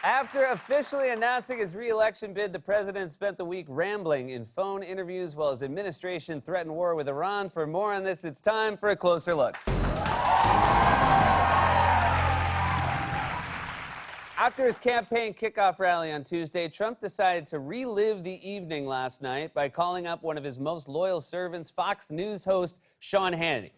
After officially announcing his re-election bid, the president spent the week rambling in phone interviews while his administration threatened war with Iran. For more on this, it's time for a closer look. After his campaign kickoff rally on Tuesday, Trump decided to relive the evening last night by calling up one of his most loyal servants, Fox News host Sean Hannity.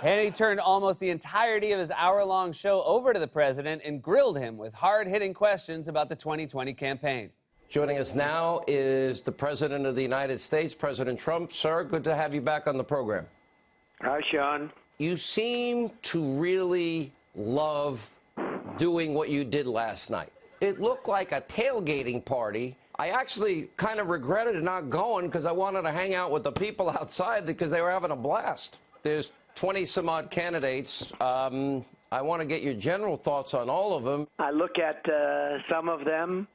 Hannity turned almost the entirety of his hour-long show over to the president and grilled him with hard-hitting questions about the 2020 campaign. Joining us now is the President of the United States, President Trump. Sir, good to have you back on the program. Hi, Sean. You seem to really love doing what you did last night. It looked like a tailgating party. I actually kind of regretted not going because I wanted to hang out with the people outside because they were having a blast. There's 20-some-odd candidates. I want to get your general thoughts on all of them. I look at some of them.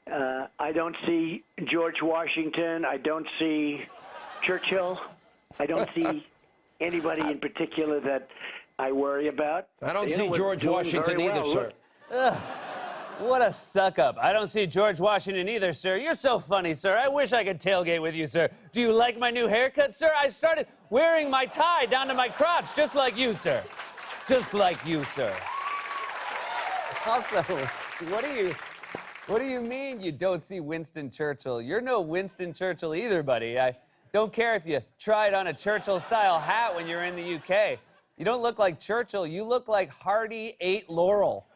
I don't see George Washington. I don't see Churchill. I don't see anybody in particular that I worry about. I don't see George Washington either, sir. Ugh, what a suck-up. I don't see George Washington either, sir. You're so funny, sir. I wish I could tailgate with you, sir. Do you like my new haircut, sir? I started wearing my tie down to my crotch, just like you, sir. Just like you, sir. Also, what do you mean you don't see Winston Churchill? You're no Winston Churchill either, buddy. I don't care if you tried on a Churchill-style hat when you're in the UK. You don't look like Churchill. You look like Hardy ate Laurel.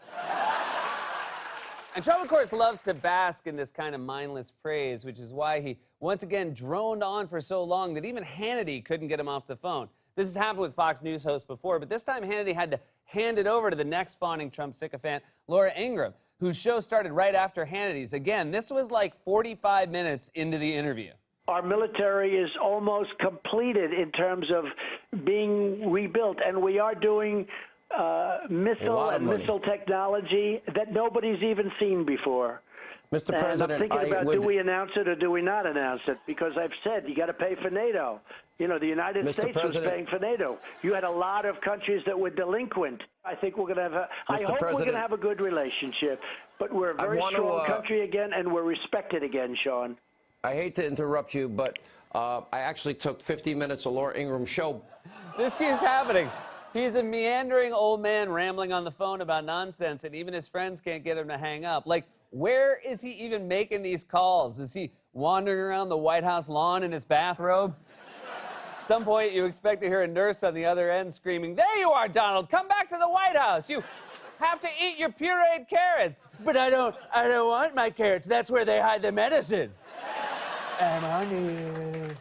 And Trump, of course, loves to bask in this kind of mindless praise, which is why he once again droned on for so long that even Hannity couldn't get him off the phone. This has happened with Fox News hosts before, but this time Hannity had to hand it over to the next fawning Trump sycophant, Laura Ingraham, whose show started right after Hannity's. Again, this was like 45 minutes into the interview. Our military is almost completed in terms of being rebuilt, and we are doing missile technology that nobody's even seen before. Mr. President, I'm thinking about do we announce it or do we not announce it? Because I've said you got to pay for NATO. You know, the United States was paying for NATO. You had a lot of countries that were delinquent. I think we're going to have I hope we're going to have a good relationship. But we're a very strong country again, and we're respected again, Sean. I hate to interrupt you, but I actually took 50 minutes of Laura Ingram's show. This keeps happening. He's a meandering old man rambling on the phone about nonsense, and even his friends can't get him to hang up. Like, where is he even making these calls? Is he wandering around the White House lawn in his bathrobe? At some point, you expect to hear a nurse on the other end screaming, "There you are, Donald! Come back to the White House! You have to eat your pureed carrots!" "But I don't want my carrots. That's where they hide the medicine." "I'm on it."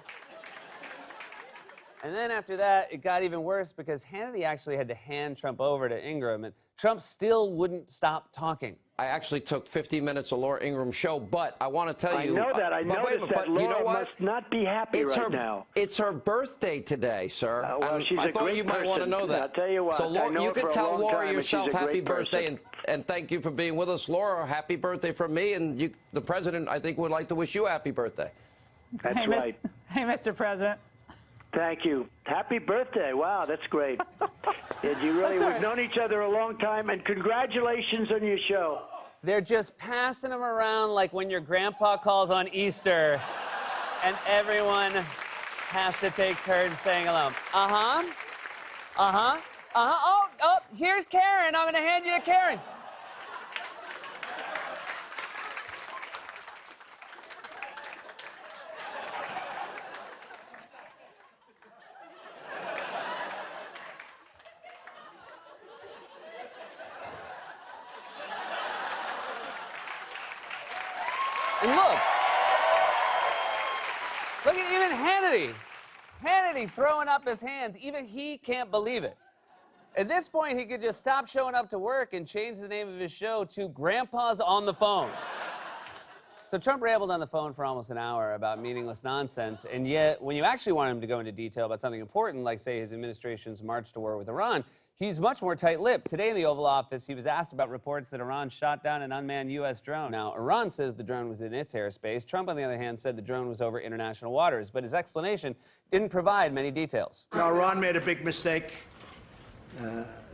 And then after that, it got even worse because Hannity actually had to hand Trump over to Ingraham, and Trump still wouldn't stop talking. I actually took 50 minutes of Laura Ingram's show, but I want to tell you... I know that. I noticed that Laura you know what? must not be happy now. It's her birthday today, sir. Well, she's I thought you might want to know that. I'll tell you what. So Laura, you can tell Laura yourself happy birthday, and thank you for being with us. Laura, happy birthday from me, and the president, I think, would like to wish you a happy birthday. That's right. Hey, Mr. President. Thank you. Happy birthday. Wow, that's great. We've known each other a long time, and congratulations on your show. They're just passing them around like when your grandpa calls on Easter and everyone has to take turns saying along. Oh, here's Karen. I'm going to hand you to Karen. And look at even Hannity. Hannity throwing up his hands. Even he can't believe it. At this point, he could just stop showing up to work and change the name of his show to Grandpa's on the Phone. So Trump rambled on the phone for almost an hour about meaningless nonsense, and yet when you actually want him to go into detail about something important, like, say, his administration's march to war with Iran, he's much more tight-lipped. Today in the Oval Office, he was asked about reports that Iran shot down an unmanned U.S. drone. Now, Iran says the drone was in its airspace. Trump, on the other hand, said the drone was over international waters, but his explanation didn't provide many details. Now, Iran made a big mistake.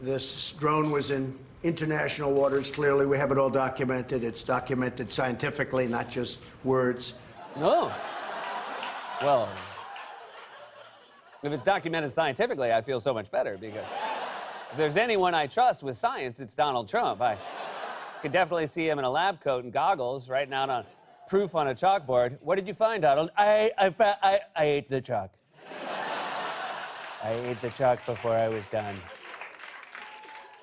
This drone was in international waters. Clearly, we have it all documented. It's documented scientifically, not just words. Oh. Well, if it's documented scientifically, I feel so much better because if there's anyone I trust with science, it's Donald Trump. I could definitely see him in a lab coat and goggles writing out on proof on a chalkboard. What did you find, Donald? I ate the chalk. I ate the chalk before I was done.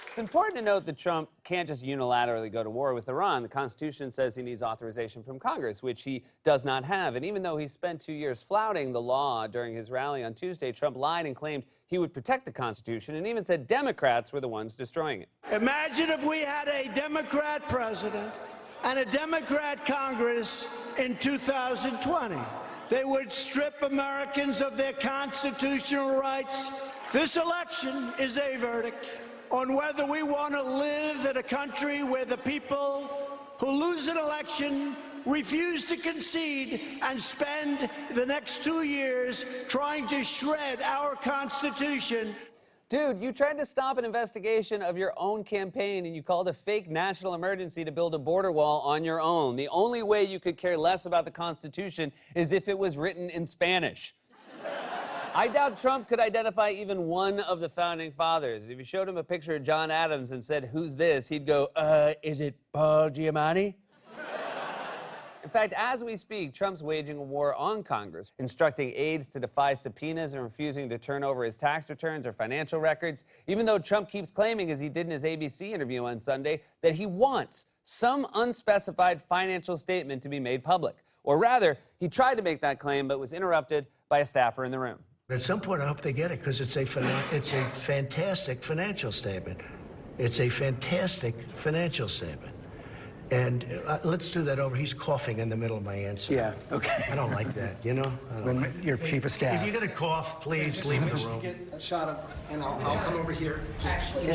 It's important to note that Trump can't just unilaterally go to war with Iran. The Constitution says he needs authorization from Congress, which he does not have. And even though he spent 2 years flouting the law during his rally on Tuesday, Trump lied and claimed he would protect the Constitution and even said Democrats were the ones destroying it. Imagine if we had a Democrat president and a Democrat Congress in 2020. They would strip Americans of their constitutional rights. This election is a verdict on whether we want to live in a country where the people who lose an election refuse to concede and spend the next 2 years trying to shred our Constitution. Dude, you tried to stop an investigation of your own campaign and you called a fake national emergency to build a border wall on your own. The only way you could care less about the Constitution is if it was written in Spanish. I doubt Trump could identify even one of the founding fathers. If you showed him a picture of John Adams and said, "Who's this?" he'd go, is it Paul Giamatti? In fact, as we speak, Trump's waging a war on Congress, instructing aides to defy subpoenas and refusing to turn over his tax returns or financial records, even though Trump keeps claiming, as he did in his ABC interview on Sunday, that he wants some unspecified financial statement to be made public. Or rather, he tried to make that claim but was interrupted by a staffer in the room. At some point, I hope they get it, because it's a fantastic financial statement. It's a fantastic financial statement. And let's do that over. He's coughing in the middle of my answer. Yeah, okay. I don't like that, you know? When your chief of staff. If you're going to cough, please leave the room. Get a shot of, and I'll come over here. You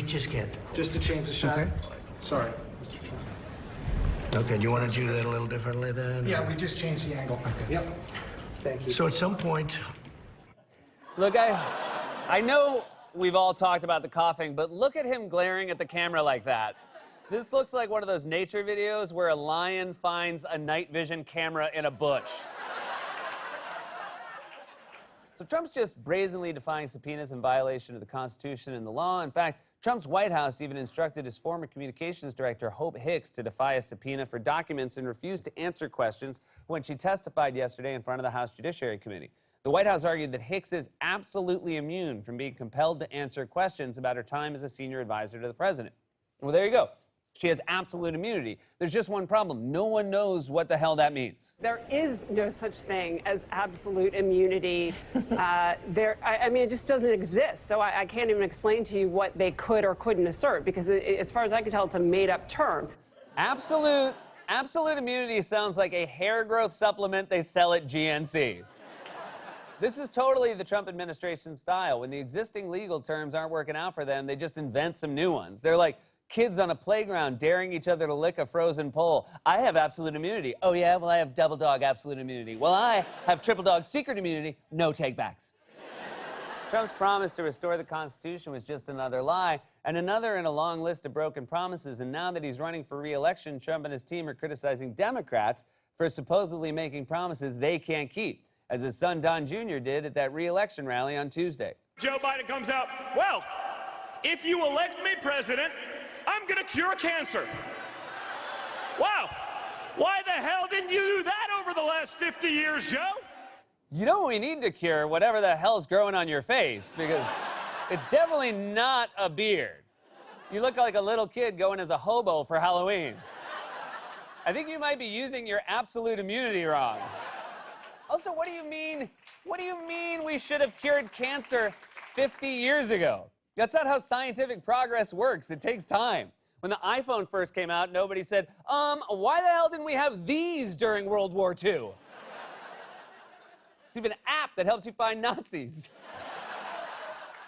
just can't. Just to change the shot. Okay. Sorry, Mr. Trump. Okay, do you want to do that a little differently then? Yeah, we just changed the angle. Okay. Yep. Thank you. So at some point... Look, I know we've all talked about the coughing, but look at him glaring at the camera like that. This looks like one of those nature videos where a lion finds a night vision camera in a bush. So Trump's just brazenly defying subpoenas in violation of the Constitution and the law. In fact, Trump's White House even instructed his former communications director, Hope Hicks, to defy a subpoena for documents and refuse to answer questions when she testified yesterday in front of the House Judiciary Committee. The White House argued that Hicks is absolutely immune from being compelled to answer questions about her time as a senior advisor to the president. Well, there you go. She has absolute immunity. There's just one problem. No one knows what the hell that means. There is no such thing as absolute immunity. I mean, it just doesn't exist. So I can't even explain to you what they could or couldn't assert, because as far as I can tell, it's a made-up term. Absolute immunity sounds like a hair growth supplement they sell at GNC. This is totally the Trump administration style. When the existing legal terms aren't working out for them, they just invent some new ones. They're like kids on a playground daring each other to lick a frozen pole. I have absolute immunity. Oh, yeah? Well, I have double dog absolute immunity. Well, I have triple dog secret immunity. No take-backs. Trump's promise to restore the Constitution was just another lie, and another in a long list of broken promises. And now that he's running for re-election, Trump and his team are criticizing Democrats for supposedly making promises they can't keep, as his son Don Jr. did at that re-election rally on Tuesday. Joe Biden comes out, well, if you elect me president, I'm going to cure cancer. Wow. Why the hell didn't you do that over the last 50 years, Joe? You know what we need to cure? Whatever the hell's growing on your face, because it's definitely not a beard. You look like a little kid going as a hobo for Halloween. I think you might be using your absolute immunity wrong. Also, what do you mean we should have cured cancer 50 years ago? That's not how scientific progress works. It takes time. When the iPhone first came out, nobody said, why the hell didn't we have these during World War II? It's even an app that helps you find Nazis.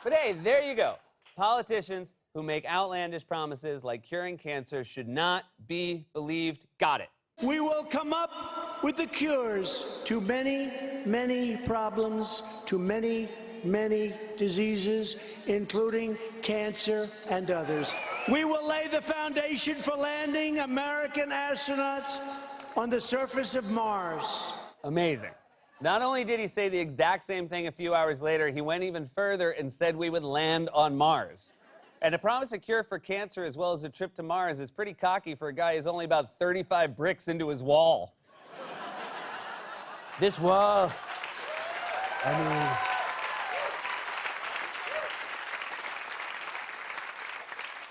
But hey, there you go. Politicians who make outlandish promises like curing cancer should not be believed. Got it. We will come up with the cures to many, many problems, to many, many diseases, including cancer and others. We will lay the foundation for landing American astronauts on the surface of Mars. Amazing. Not only did he say the exact same thing a few hours later, he went even further and said we would land on Mars. And to promise a cure for cancer as well as a trip to Mars is pretty cocky for a guy who's only about 35 bricks into his wall. This wall, I mean...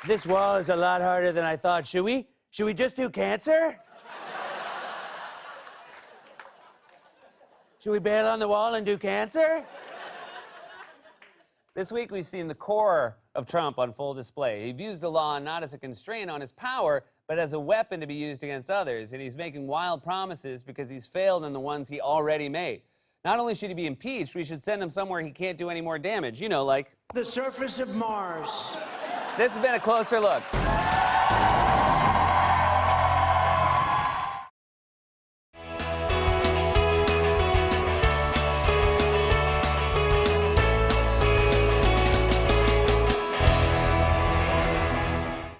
This wall is a lot harder than I thought. Should we just do cancer? Should we bail on the wall and do cancer? This week, we've seen the core of Trump on full display. He views the law not as a constraint on his power, but as a weapon to be used against others. And he's making wild promises because he's failed in the ones he already made. Not only should he be impeached, we should send him somewhere he can't do any more damage. You know, like... The surface of Mars. This has been a closer look.